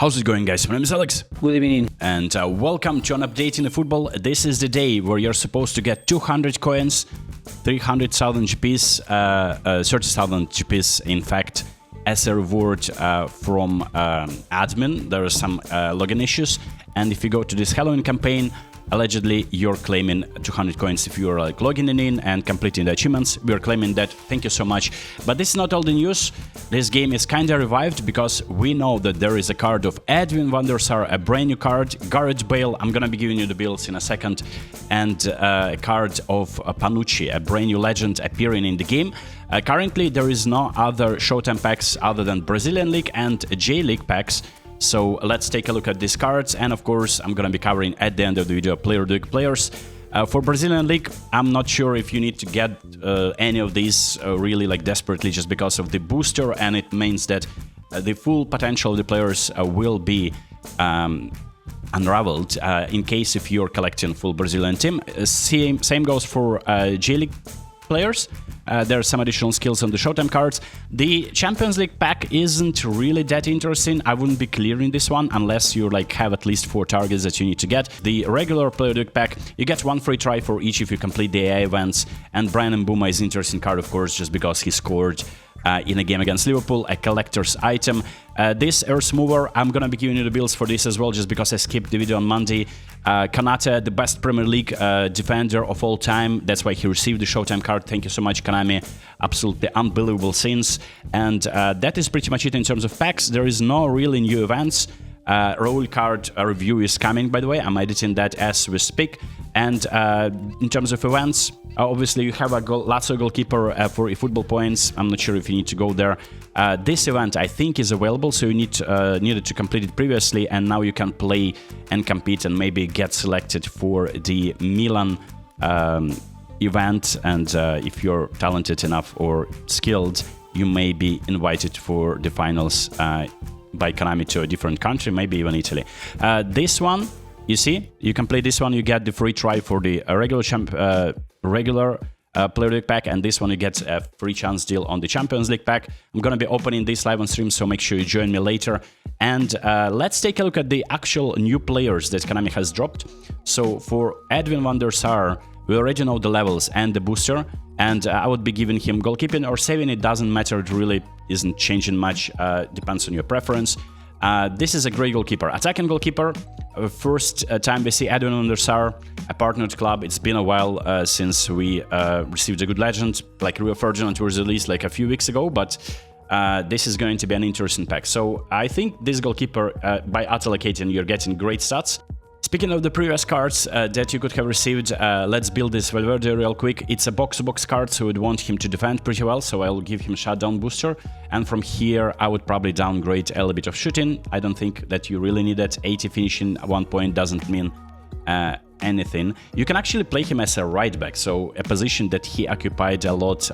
How's it going, guys? My name is Alex. Good evening. And welcome to an update in eFootball. This is the day where you're supposed to get 200 coins, 300,000 GPs, 30,000 GPs, in fact, as a reward from admin. There are some login issues. And if you go to this Halloween campaign, allegedly you're claiming 200 coins if you're like logging in and completing the achievements. We're claiming that. Thank you so much. But this is not all the news. This game is kinda revived because we know that there is a card of Edwin van der Sar, a brand new card, Gareth Bale, I'm gonna be giving you the builds in a second, and a card of Panucci, a brand new legend appearing in the game. Currently there is no other Showtime packs other than Brazilian League and J-League packs. So let's take a look at these cards, and of course I'm gonna be covering at the end of the video player duke players. For Brazilian League, I'm not sure if you need to get any of these really like desperately just because of the booster, and it means that the full potential of the players will be unraveled in case if you're collecting full Brazilian team. Same goes for J-League players. There are some additional skills on the Showtime cards. The Champions League pack isn't really that interesting. I wouldn't be clearing this one unless you like have at least 4 targets that you need to get. The regular player duke pack, you get 1 free try for each if you complete the AI events. And Brian Mbuma is an interesting card, of course, just because he scored in a game against Liverpool, a collector's item. This Earth Mover, I'm gonna be giving you the builds for this as well, just because I skipped the video on Monday. Konate, the best Premier League defender of all time, that's why he received the Showtime card. Thank you so much, Konami. Absolutely unbelievable scenes. And that is pretty much it in terms of packs. There is no really new events. Role card review is coming, by the way. I'm editing that as we speak. And in terms of events, obviously you have a Lazio goalkeeper for eFootball points. I'm not sure if you need to go there. This event I think is available, so you needed to complete it previously, and now you can play and compete and maybe get selected for the Milan event. And if you're talented enough or skilled, you may be invited for the finals by Konami to a different country, maybe even Italy. This one, you see, you complete this one, you get the free try for the regular player duke pack, and this one you get a free chance deal on the Champions League pack. I'm gonna be opening this live on stream, so make sure you join me later. And let's take a look at the actual new players that Konami has dropped. So for Edwin van der Sar, we already know the levels and the booster, and I would be giving him goalkeeping or saving. It doesn't matter, it really isn't changing much, depends on your preference. This is a great goalkeeper, attacking goalkeeper. First time we see Edwin van der Sar, a partnered club. It's been a while since we received a good legend, like Rio Ferdinand was released like a few weeks ago, but this is going to be an interesting pack. So I think this goalkeeper, by auto-allocating, you're getting great stats. Speaking of the previous cards that you could have received, let's build this Valverde real quick. It's a box-to-box card, so we'd want him to defend pretty well, so I'll give him shutdown booster. And from here, I would probably downgrade a little bit of shooting. I don't think that you really need that. 80 finishing at 1 point doesn't mean anything. You can actually play him as a right back, so a position that he occupied a lot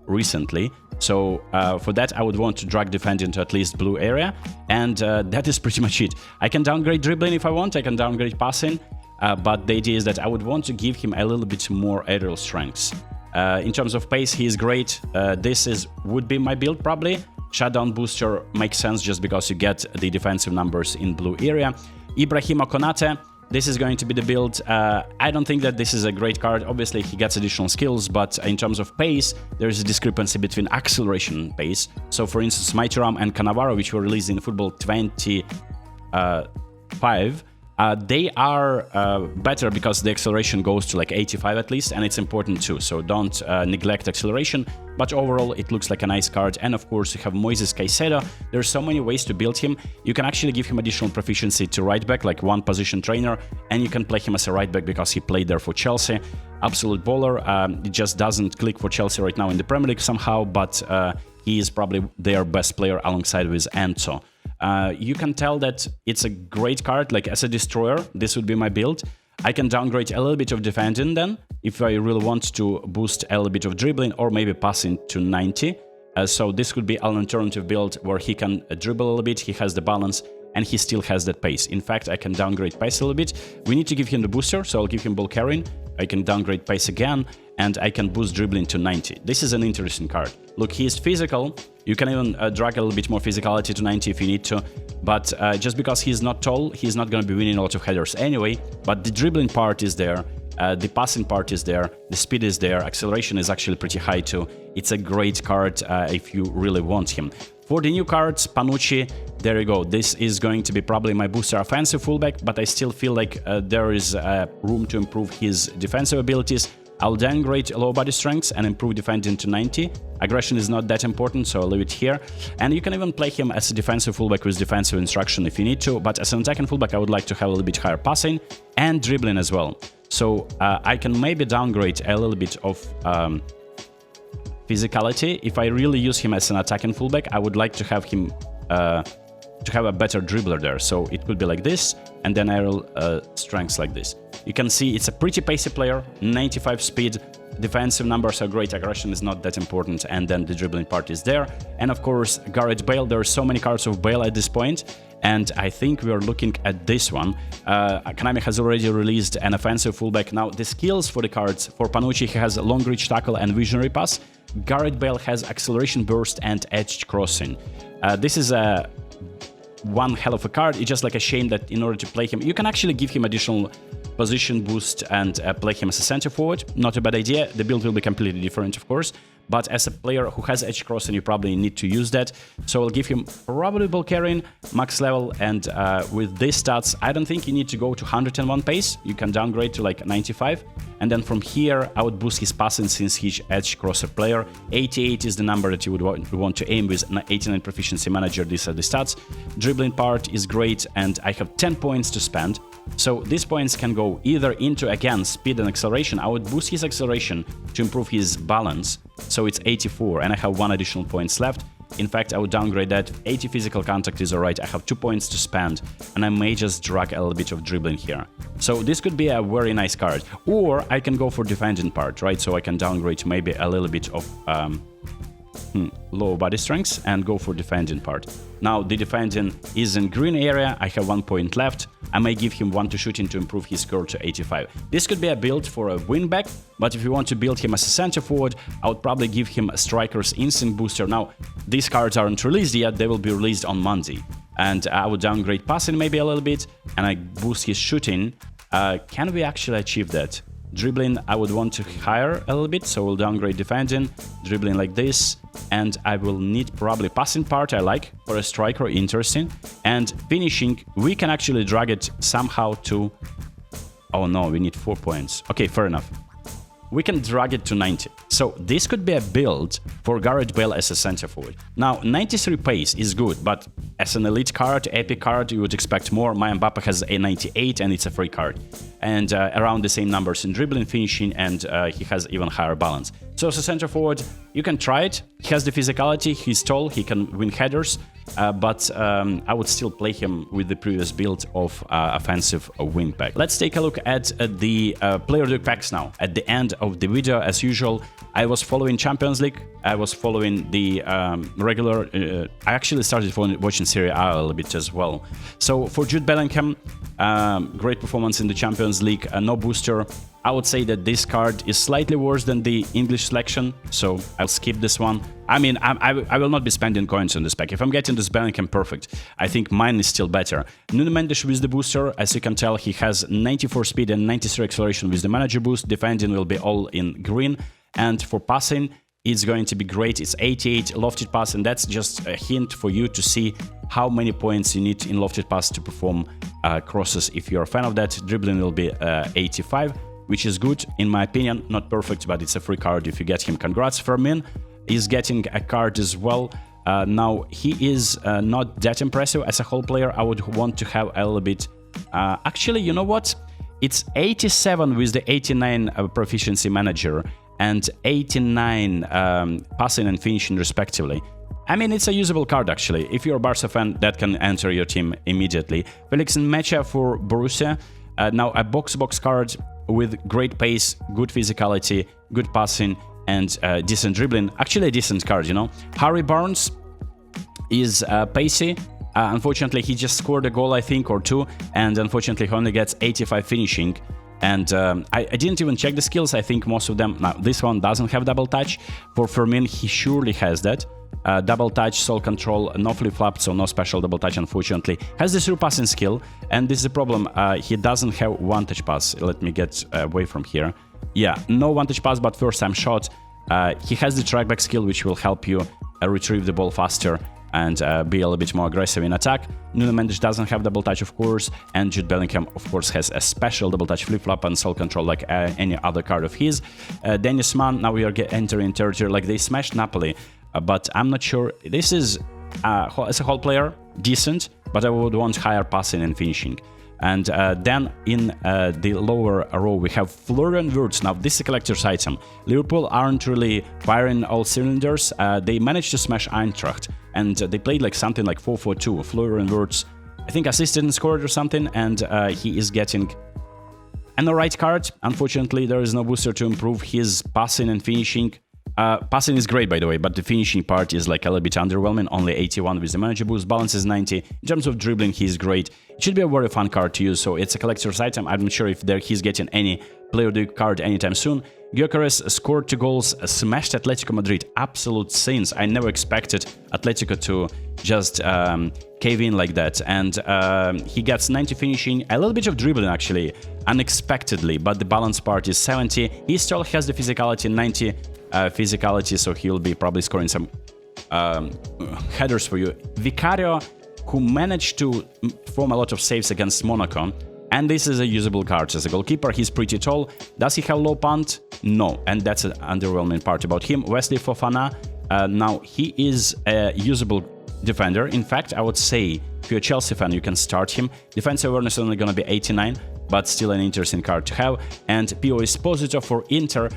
recently. So for that, I would want to drag defend into at least blue area, and that is pretty much it. I can downgrade dribbling if I want, I can downgrade passing, but the idea is that I would want to give him a little bit more aerial strengths. In terms of pace, he is great. This would be my build probably. Shutdown booster makes sense just because you get the defensive numbers in blue area. Ibrahima Konate. This is going to be the build. I don't think that this is a great card. Obviously, he gets additional skills, but in terms of pace, there's a discrepancy between acceleration and pace. So, for instance, Maituram and Cannavaro, which were released in Football 25, they are better because the acceleration goes to like 85 at least, and it's important too. So don't neglect acceleration. But overall, it looks like a nice card. And of course, you have Moises Caicedo. There's so many ways to build him. You can actually give him additional proficiency to right back, like one position trainer, and you can play him as a right back because he played there for Chelsea. Absolute baller. It just doesn't click for Chelsea right now in the Premier League somehow, but he is probably their best player alongside with Enzo. You can tell that it's a great card, like as a destroyer, this would be my build. I can downgrade a little bit of defending then, if I really want to boost a little bit of dribbling or maybe passing to 90. So this could be an alternative build where he can dribble a little bit, he has the balance, and he still has that pace. In fact, I can downgrade pace a little bit. We need to give him the booster, so I'll give him ball carrying. I can downgrade pace again, and I can boost dribbling to 90. This is an interesting card. Look, he is physical. You can even drag a little bit more physicality to 90 if you need to, but just because he's not tall, he's not going to be winning a lot of headers anyway. But the dribbling part is there, the passing part is there, the speed is there, acceleration is actually pretty high too. It's a great card if you really want him. For the new cards, Panucci, there you go. This is going to be probably my booster offensive fullback, but I still feel like there is room to improve his defensive abilities. I'll downgrade low body strength and improve defending to 90. Aggression is not that important, so I'll leave it here. And you can even play him as a defensive fullback with defensive instruction if you need to, but as an attacking fullback I would like to have a little bit higher passing and dribbling as well. So I can maybe downgrade a little bit of physicality. If I really use him as an attacking fullback, I would like to have him to have a better dribbler there. So it could be like this, and then aerial strengths like this. You can see it's a pretty pacey player, 95 speed, defensive numbers are great, aggression is not that important, and then the dribbling part is there. And of course, Gareth Bale, there are so many cards of Bale at this point, and I think we are looking at this one. Konami has already released an offensive fullback. Now, the skills for the cards, for Panucci, he has a long reach tackle and visionary pass. Gareth Bale has acceleration burst and edged crossing. This is a one hell of a card. It's just like a shame that in order to play him, you can actually give him additional position boost and play him as a center forward. Not a bad idea. The build will be completely different, of course. But as a player who has edge crossing, you probably need to use that. So I'll give him probably ball carrying, max level, and with these stats, I don't think you need to go to 101 pace. You can downgrade to like 95. And then from here, I would boost his passing since he's edge crosser player. 88 is the number that you would want to aim with. 89 proficiency manager, these are the stats. Dribbling part is great, and I have 10 points to spend. So these points can go either into, again, speed and acceleration. I would boost his acceleration to improve his balance. So it's 84, and I have 1 additional points left. In fact, I would downgrade that. 80 physical contact is alright. I have 2 points to spend, and I may just drag a little bit of dribbling here. So this could be a very nice card. Or I can go for defending part, right? So I can downgrade maybe a little bit of low body strength and go for defending part. Now the defending is in green area. I have 1 point left. I may give him 1 to shooting to improve his score to 85. This could be a build for a wingback, but if you want to build him as a center forward, I would probably give him a striker's instinct booster. Now these cards aren't released yet. They will be released on Monday, and I would downgrade passing maybe a little bit, and I boost his shooting. Can we actually achieve that? Dribbling, I would want to higher a little bit, so we'll downgrade defending, dribbling like this, and I will need probably passing part I like for a striker, interesting, and finishing, we can actually drag it somehow to, oh no, we need 4 points. Okay, fair enough. We can drag it to 90. So this could be a build for Gareth Bale as a center forward. Now, 93 pace is good, but as an elite card, epic card, you would expect more. My Mbappe has a 98 and it's a free card. And around the same numbers in dribbling, finishing, and he has even higher balance. So as a center forward, you can try it. He has the physicality, he's tall, he can win headers, but I would still play him with the previous build of offensive wingback. Let's take a look at the player duke packs now. At the end of the video, as usual, I was following Champions League, I was following the regular... I actually started watching Serie A a little bit as well. So for Jude Bellingham, great performance in the Champions League, no booster. I would say that this card is slightly worse than the English selection, so I'll skip this one. I mean, I will not be spending coins on this pack. If I'm getting this Bellingham perfect, I think mine is still better. Nuno Mendes with the booster, as you can tell, he has 94 speed and 93 acceleration with the manager boost. Defending will be all in green, and for passing, it's going to be great. It's 88 lofted pass, and that's just a hint for you to see how many points you need in lofted pass to perform crosses. If you're a fan of that, dribbling will be 85. Which is good, in my opinion. Not perfect, but it's a free card if you get him. Congrats. Fermin is getting a card as well. Now, he is not that impressive as a whole player. I would want to have a little bit... actually, you know what? It's 87 with the 89 proficiency manager and 89 passing and finishing respectively. I mean, it's a usable card, actually. If you're a Barca fan, that can enter your team immediately. Felix Mecha for Borussia. Now, a box-to-box card with great pace, good physicality, good passing, and decent dribbling. Actually, a decent card, you know. Harry Barnes is pacey. Unfortunately, he just scored a goal, I think, or 2, and unfortunately, he only gets 85 finishing. And I didn't even check the skills. I think most of them... Now, this one doesn't have double touch. For Fermin, he surely has that. Double touch, soul control, no flip-flop, so no special double touch, unfortunately. Has the through passing skill, and this is the problem. He doesn't have one-touch pass. Let me get away from here. Yeah, no one-touch pass, but first-time shot. He has the trackback skill, which will help you retrieve the ball faster and be a little bit more aggressive in attack. Nuno Mendes doesn't have double touch, of course, and Jude Bellingham, of course, has a special double touch flip-flop and soul control like any other card of his. Dennis Mann, now we are entering territory, like they smashed Napoli, but I'm not sure. This is, as a whole player, decent, but I would want higher passing and finishing. And then in the lower row we have Florian Wirtz. Now this is a collector's item. Liverpool aren't really firing all cylinders. They managed to smash Eintracht, and they played like something like 4-4-2. Florian Wirtz, I think, assisted and scored or something, and he is getting an alright card. Unfortunately, there is no booster to improve his passing and finishing. Passing is great, by the way, but the finishing part is like a little bit underwhelming. Only 81 with the manager boost, balance is 90. In terms of dribbling, he's great. It should be a very fun card to use, so it's a collector's item. I'm not sure if he's getting any player of the card anytime soon. Gyökeres scored 2 goals, smashed Atletico Madrid. Absolute sins. I never expected Atletico to just cave in like that. And he gets 90 finishing, a little bit of dribbling actually, unexpectedly, but the balance part is 70. He still has the physicality, 90 physicality, so he'll be probably scoring some headers for you. Vicario, who managed to form a lot of saves against Monaco, and this is a usable card as a goalkeeper. He's pretty tall. Does he have low punt? No, and that's an underwhelming part about him. Wesley Fofana, now he is a usable defender. In fact, I would say if you're a Chelsea fan, you can start him. Defensive awareness is only going to be 89, but still an interesting card to have. And Pio Esposito for Inter.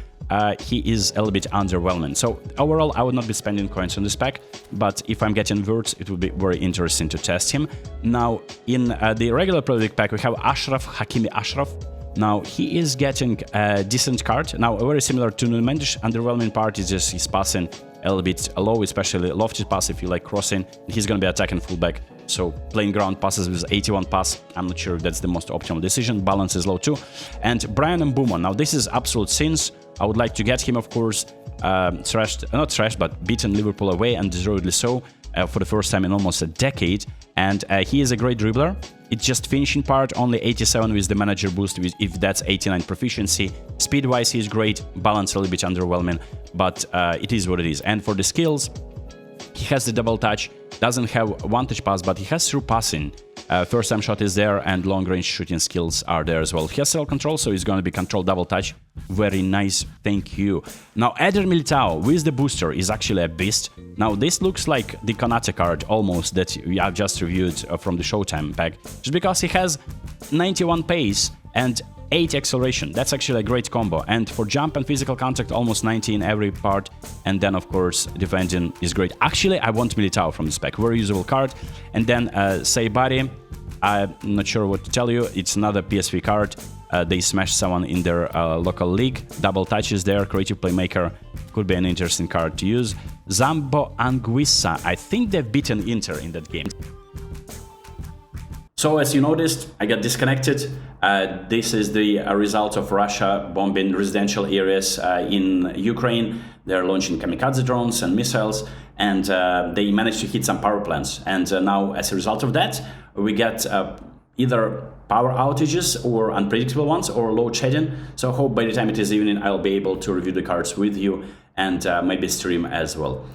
He is a little bit underwhelming. So overall, I would not be spending coins on this pack, but if I'm getting Wirtz, it would be very interesting to test him. Now, in the regular product pack, we have Hakimi Ashraf. Now, he is getting a decent card. Now, very similar to Nuno Mendes. Underwhelming part is just his passing a little bit low, especially lofted pass if you like crossing. He's going to be attacking fullback. So playing ground passes with 81 pass, I'm not sure if that's the most optimal decision. Balance is low too. And Brian Mbeumo. Now, this is absolute sins. I would like to get him, of course, not thrashed, but beaten Liverpool away, and deservedly so, for the first time in almost a decade. And he is a great dribbler. It's just finishing part, only 87 with the manager boost, if that's 89 proficiency. Speed-wise, he's great. Balance a little bit underwhelming, but it is what it is. And for the skills, he has the double touch, doesn't have one-touch pass, but he has through passing. First-time shot is there, and long-range shooting skills are there as well. He has self-control, so he's going to be control double touch. Very nice, thank you. Now, Eder Militao with the booster is actually a beast. Now, this looks like the Konate card almost that we have just reviewed from the Showtime pack, just because he has 91 pace and 8 acceleration. That's actually a great combo. And for jump and physical contact, almost 90 in every part. And then, of course, defending is great. Actually, I want Militao from this pack. Very usable card. And then Saibari, I'm not sure what to tell you. It's another PSV card. They smashed someone in their local league. Double touches there. Creative playmaker. Could be an interesting card to use. Zambo Anguissa. I think they've beaten Inter in that game. So as you noticed, I got disconnected. This is the result of Russia bombing residential areas in Ukraine. They're launching kamikaze drones and missiles, and they managed to hit some power plants. And now, as a result of that, we get either power outages or unpredictable ones or load shedding. So I hope by the time it is evening, I'll be able to review the cards with you and maybe stream as well.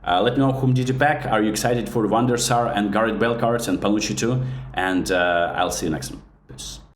Let me know whom did you pack. Are you excited for Van der Sar and Gareth Bale cards and Panucci too? And I'll see you next time. Peace.